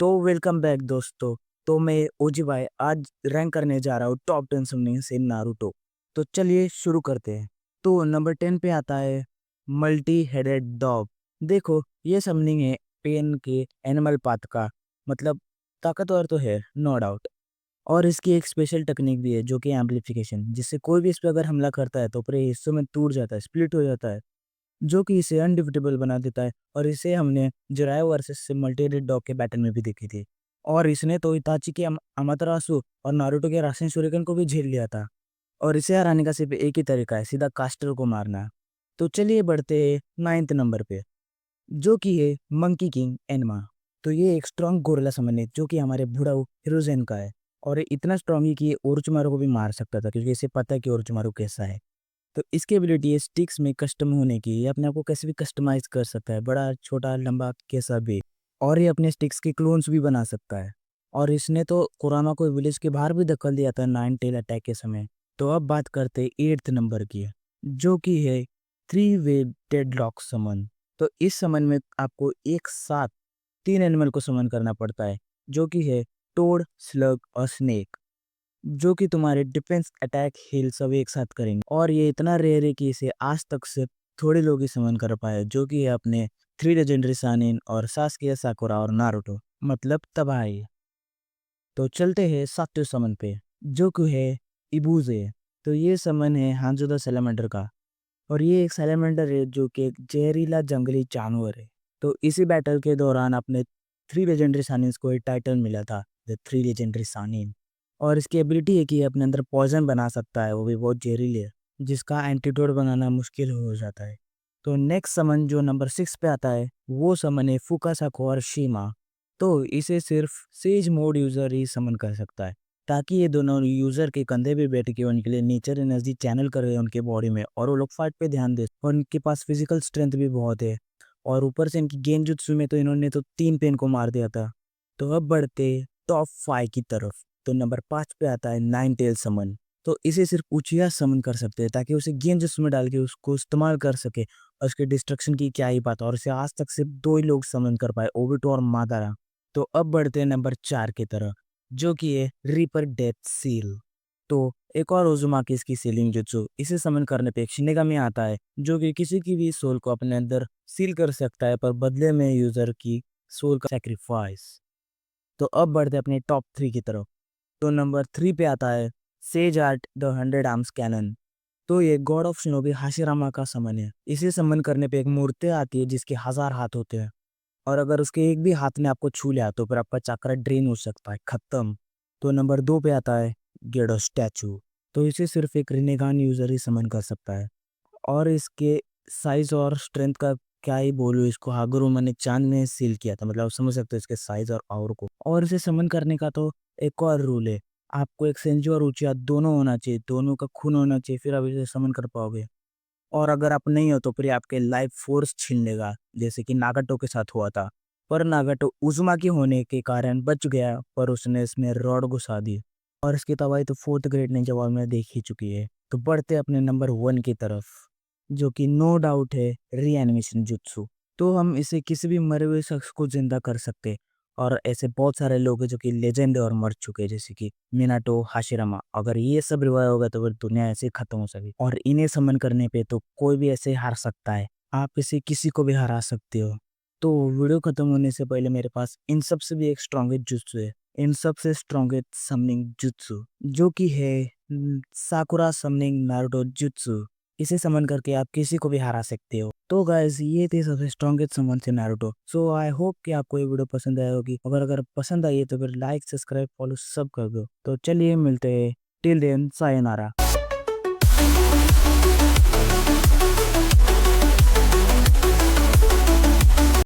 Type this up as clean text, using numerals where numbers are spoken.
तो welcome back दोस्तों। तो मैं ओजी भाई आज रैंक करने जा रहा हूँ टॉप 10 समनिंग से नारुतो। तो चलिए शुरू करते हैं। तो नंबर 10 पे आता है मल्टी हेडेड डॉग। देखो ये समनिंग है पेन के एनिमल पाथ का, मतलब ताकतवर तो है नो डाउट। और इसकी एक स्पेशल टेक्निक भी है जो कि एम्पलीफिकेशन, जिससे कोई भी इस पे अगर हमला करता है तो पूरे हिस्सों में टूट जाता है, स्प्लिट हो जाता है, जो कि इसे अनडिफिटेबल बना देता है। और इसे हमने जिरायो वर्सेस से मल्टीहेडेड डॉग के बैटल में भी देखी थी। और इसने तो इताची के अमातरासु और नारुतो के रासेन शूरिकन को भी झेल लिया था। और इसे हराने का सिर्फ एक ही तरीका है, सीधा कास्टर को मारना। तो चलिए बढ़ते हैं 9th नंबर पे, जो कि है मंकी किंग एनमा। तो ये एक स्ट्रॉन्ग गोरिल्ला समन है जो कि हमारे बुढ़ाऊ हिरोजेन का है। और ये इतना स्ट्रॉन्ग है कि ये ओरोचिमारू को भी मार सकता था, क्योंकि इसे पता है कि ओरोचिमारू कैसा है। तो इसकी एबिलिटी है स्टिक्स में कस्टम होने की। ये अपने आप को कैसे भी कस्टमाइज कर सकता है, बड़ा छोटा लंबा कैसा भी। और ये अपने स्टिक्स के क्लोन्स भी बना सकता है। और इसने तो कुरामा को विलेज के बाहर भी धकेल दिया था 9 टेल अटैक के समय। तो अब बात करते हैं 8th नंबर की, जो कि है 3 वे डेडलॉक समन। तो इस समन में आपको एक साथ 3 एनिमल को समन करना पड़ता है, जो कि है टोड, स्लग और स्नेक, जो कि तुम्हारे डिफेंस अटैक हील सब एक साथ करेंगे। और ये इतना रेयर है कि इसे आज तक से थोड़े लोग ही समन कर पाए, जो कि है अपने 3 लेजेंडरी सानिन और सास्किया साकुरा और नारुतो, मतलब तबाही। तो चलते हैं 7वें समन पे, जो कि है इबूजे। तो ये समन है हांजो द सैलामेंडर का। और ये एक सैलामेंडर है जो कि एक जहरीला जंगली जानवर है। तो इसी बैटल के दौरान अपने 3 लेजेंडरी सानिन्स को एक टाइटल मिला था, द 3 लेजेंडरी सानिन। और इसकी एबिलिटी है कि ये अपने अंदर पॉइजन बना सकता है, वो भी बहुत जहरीले, जिसका एंटीडोट बनाना मुश्किल हो जाता है। तो नेक्स्ट समन जो नंबर 6 पे आता है, वो समन है फुकासाको और शीमा। तो इसे सिर्फ सेज मोड यूजर ही समन कर सकता है, ताकि ये दोनों यूजर के कंधे पे बैठ के उनके लिए नेचर एनर्जी चैनल करे उनके बॉडी में, और वो लोग फाइट पे ध्यान दे। और उनके पास फिजिकल स्ट्रेंथ भी बहुत है। और ऊपर से इनकी गेंजुत्सु में तो इन्होंने तो 3 पेन को मार दिया था। तो अब बढ़ते टॉप 5 की तरफ। तो नंबर 5 पे आता है 9 टेल समन। तो इसे सिर्फ उचिया समन कर सकते हैं, ताकि उसे गेंजुत्सु में डाल के उसको इस्तेमाल कर सके। और उसके डिस्ट्रक्शन की क्या ही बात है। और इसे आज तक सिर्फ 2 ही लोग समन कर पाए, ओबिटो और मादारा। तो अब बढ़ते हैं नंबर 4 की तरफ, जो कि है रीपर डेथ सील। तो एक और ओजुमाकी इसकी सीलिंग जुत्सु, इसे समन करने पे एक शिनिगामी आता है, जो कि किसी की भी सोल को अपने अंदर सील कर सकता है, पर बदले में यूजर की सोल का सैक्रिफाइस। तो अब बढ़ते हैं अपने टॉप 3 की तरफ। तो नंबर 3 पे आता है says art the 100 arms cannon. तो ये गॉड ऑफ शिनोबी हाशिरामा का समन है। इसे समन करने पे एक मूर्ति आती है जिसके 1000 हाथ होते हैं। और अगर उसके एक भी हाथ ने आपको छू लिया तो फिर आपका चक्रा ड्रेन हो सकता है, खत्म। तो नंबर 2 पे आता है गेडो स्टैचू। तो इसे सिर्फ एक रिनेगान यूजर ही समन कर सकता है। और इसके साइज और स्ट्रेंथ का क्या ही बोलूं, इसको हागुरुमा ने चांद में सील किया था, मतलब आप समझ सकते हो इसके साइज और पावर को। और इसे समन करने का तो एक और रूल है, आपको एक सेंजू और उचिया दोनों होना चाहिए, दोनों का खून होना चाहिए, फिर आप इसे समन कर पाओगे। और अगर आप नहीं हो तो फिर आपके लाइफ फोर्स छीन लेगा, जैसे कि नागाटो के साथ हुआ था। पर नागाटो उज़ुमाकी होने के कारण बच गया, पर उसने इसमें रॉड घुसा दी। और इसकी तबाही तो 4th ग्रेड ने जवाब में देख ही चुकी है। तो बढ़ते अपने नंबर 1 की तरफ, जो कि नो डाउट है रीएनिमेशन जुत्सु। तो हम इसे किसी भी मरे हुए शख्स को जिंदा कर सकते। और ऐसे बहुत सारे लोग हैं जो कि लेजेंड और मर चुके हैं, जैसे कि मिनाटो, हाशिरामा। अगर ये सब रिवाइव होगा तो फिर दुनिया ऐसे ही खत्म हो सके। और इन्हें समन करने पे तो कोई भी ऐसे हार सकता है, आप इसे किसी को भी हरा सकते हो। तो वीडियो खत्म होने से पहले मेरे पास इन सब से भी एक स्ट्रॉन्गेस्ट जुत्सु है, इन सबसे स्ट्रॉन्गेस्ट समनिंग जुत्सु, जो कि है साकुरा समनिंग नारुतो जुत्सु। इसे समन करके आप किसी को भी हरा सकते हो। तो गाइस ये थे सबसे स्ट्रॉन्गेस्ट समन से नारुतो। सो आई होप कि आपको ये वीडियो पसंद आया होगी। अगर पसंद आई है तो फिर लाइक, सब्सक्राइब, फॉलो सब कर दो। तो चलिए मिलते हैं, टिल देन सायोनारा।